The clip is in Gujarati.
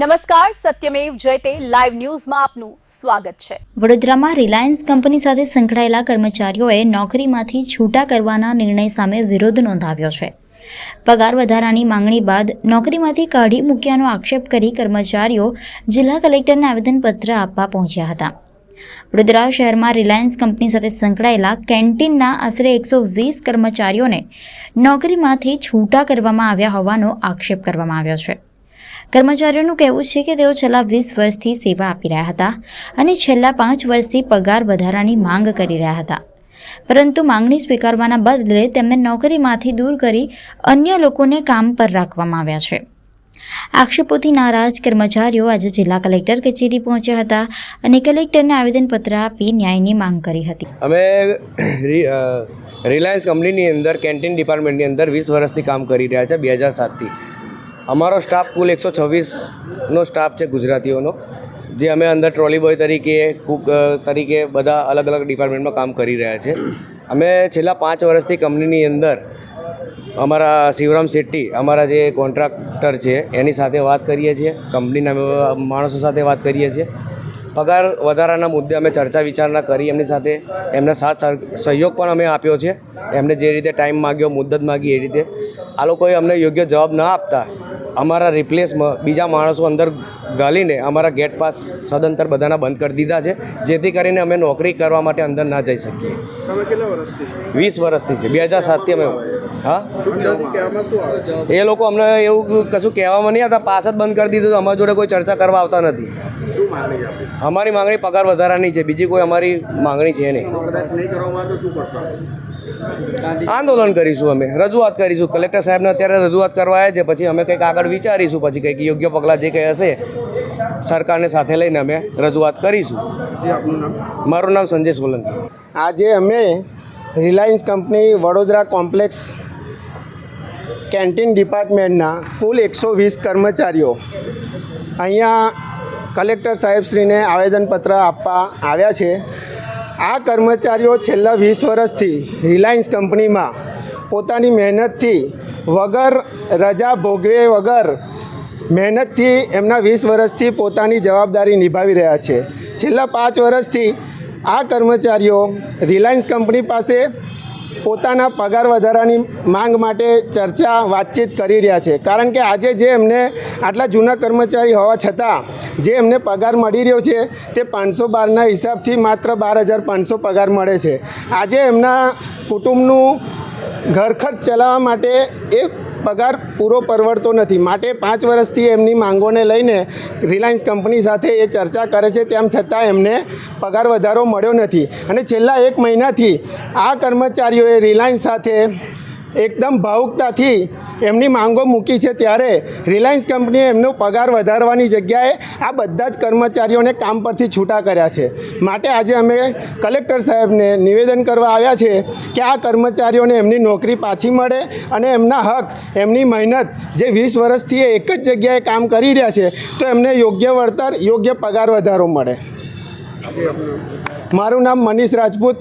નમસ્કાર, સત્યમેવ જયતે લાઈવ ન્યૂઝમાં આપનું સ્વાગત છે। વડોદરામાં રિલાયન્સ કંપની સાથે સંકળાયેલા કર્મચારીઓએ નોકરીમાંથી છૂટા કરવાના નિર્ણય સામે વિરોધ નોંધાવ્યો છે। પગાર વધારાની માંગણી બાદ નોકરીમાંથી કાઢી મૂક્યાનો આક્ષેપ કરી કર્મચારીઓ જિલ્લા કલેક્ટરને આવેદનપત્ર આપવા પહોંચ્યા હતા। વડોદરા શહેરમાં રિલાયન્સ કંપની સાથે સંકળાયેલા કેન્ટીનના આશરે 120 કર્મચારીઓને નોકરીમાંથી છૂટા કરવામાં આવ્યા હોવાનો આક્ષેપ કરવામાં આવ્યો છે। કર્મચારીઓનું કહેવું છે કે તેઓ છેલ્લા 20 વર્ષથી સેવા આપી રહ્યા હતા અને છેલ્લા 5 વર્ષથી પગાર વધારાની માંગ કરી રહ્યા હતા, પરંતુ માંગણી સ્વીકારવાના બદલે તેમને નોકરીમાંથી દૂર કરી અન્ય લોકોને કામ પર રાખવામાં આવ્યા છે। આક્ષેપોથી નારાજ કર્મચારીઓ આજે જિલ્લા કલેક્ટર કચેરી પહોંચ્યા હતા અને કલેક્ટરને આવેદનપત્ર આપી ન્યાયની માંગ કરી હતી। અમે રિલાયન્સ કંપનીની અંદર કેન્ટીન ડિપાર્ટમેન્ટની અંદર 20 વર્ષથી કામ કરી રહ્યા છે 2007થી। અમારો સ્ટાફ કુલ 126નો સ્ટાફ છે ગુજરાતીઓનો, જે અમે અંદર ટ્રોલી બોય તરીકે, કુક તરીકે બધા અલગ અલગ ડિપાર્ટમેન્ટમાં કામ કરી રહ્યા છે। અમે છેલ્લા 5 વર્ષથી કંપનીની અંદર અમારા શિવરામ શેટ્ટી, અમારા જે કોન્ટ્રાક્ટર છે, એની સાથે વાત કરીએ છીએ, કંપનીના માણસો સાથે વાત કરીએ છીએ। પગાર વધારાના મુદ્દે અમે ચર્ચા વિચારણા કરી એમની સાથે, એમના સાથ સહયોગ પણ અમે આપ્યો છે। એમને જે રીતે ટાઈમ માગ્યો, મુદ્દત માગી, એ રીતે આ લોકોએ અમને યોગ્ય જવાબ ન આપતા અમારા રિપ્લેસમાં બીજા માણસો અંદર ગાલીને અમારા ગેટ પાસ સદંતર બધાના બંધ કરી દીધા છે, જેથી કરીને અમે નોકરી કરવા માટે અંદર ના જઈ શકીએ। તમે કેટલા વર્ષથી? 20 વર્ષથી છે, 2007થી અમે। હા, એ લોકો અમને એવું કશું કહેવામાં નહીં આવતા, પાસ જ બંધ કરી દીધું। અમારી જોડે કોઈ ચર્ચા કરવા આવતા નથી। અમારી માંગણી પગાર વધારાની છે, બીજી કોઈ અમારી માંગણી છે નહીં। આંદોલન કરીશું, અમે રજૂઆત કરીશું કલેક્ટર સાહેબને। અત્યારે રજૂઆત કરવા આવ્યા છે, પછી અમે કંઈક આગળ વિચારીશું, પછી કંઈક યોગ્ય પગલાં જે કંઈ હશે સરકારને સાથે લઈને અમે રજૂઆત કરીશું। મારું નામ સંજય સોલંકી। આજે અમે Reliance company Vadodara complex canteen ડિપાર્ટમેન્ટના કુલ 120 કર્મચારીઓ અહીંયા કલેક્ટર સાહેબશ્રીને આવેદનપત્ર આપવા આવ્યા છે। આ કર્મચારીઓ છેલ્લા 20 વર્ષથી રિલાયન્સ કંપનીમાં પોતાની મહેનતથી વગર રજા ભોગવે વગર મહેનતથી એમના 20 વર્ષથી પોતાની જવાબદારી નિભાવી રહ્યા છે। છેલ્લા 5 વર્ષથી આ કર્મચારીઓ રિલાયન્સ કંપની પાસે પોતાના પગાર વધારાની માંગ માટે ચર્ચા વાતચીત કરી રહ્યા છે, કારણ કે આજે જે એમને આટલા જૂના કર્મચારી હોવા છતાં જે એમને પગાર મળી રહ્યો છે તે 512ના હિસાબથી માત્ર 12,500 પગાર મળે છે। આજે એમના કુટુંબનું ઘર ખર્ચ ચલાવવા માટે એ પગાર પૂરો પરવડતો નથી, માટે 5 વર્ષથી એમની માંગોને લઈને રિલાયન્સ કંપની સાથે એ ચર્ચા કરે છે, તેમ છતાં એમને પગાર વધારો મળ્યો નથી। અને છેલ્લા 1 મહિનાથી આ કર્મચારીઓએ રિલાયન્સ સાથે એકદમ ભાવુકતાથી એમની માંગો મૂકી છે, ત્યારે રિલાયન્સ કંપનીએ એમનો પગાર વધારવાની જગ્યાએ આ બધા જ કર્મચારીઓને કામ પરથી છૂટા કર્યા છે। માટે આજે અમે કલેક્ટર સાહેબને નિવેદન કરવા આવ્યા છે કે આ કર્મચારીઓને એમની નોકરી પાછી મળે અને એમના હક, એમની મહેનત જે 20 વર્ષથી એ એક જ જગ્યાએ કામ કરી રહ્યા છે, તો એમને યોગ્ય વળતર, યોગ્ય પગાર વધારો મળે। મારું નામ મનીષ રાજપૂત,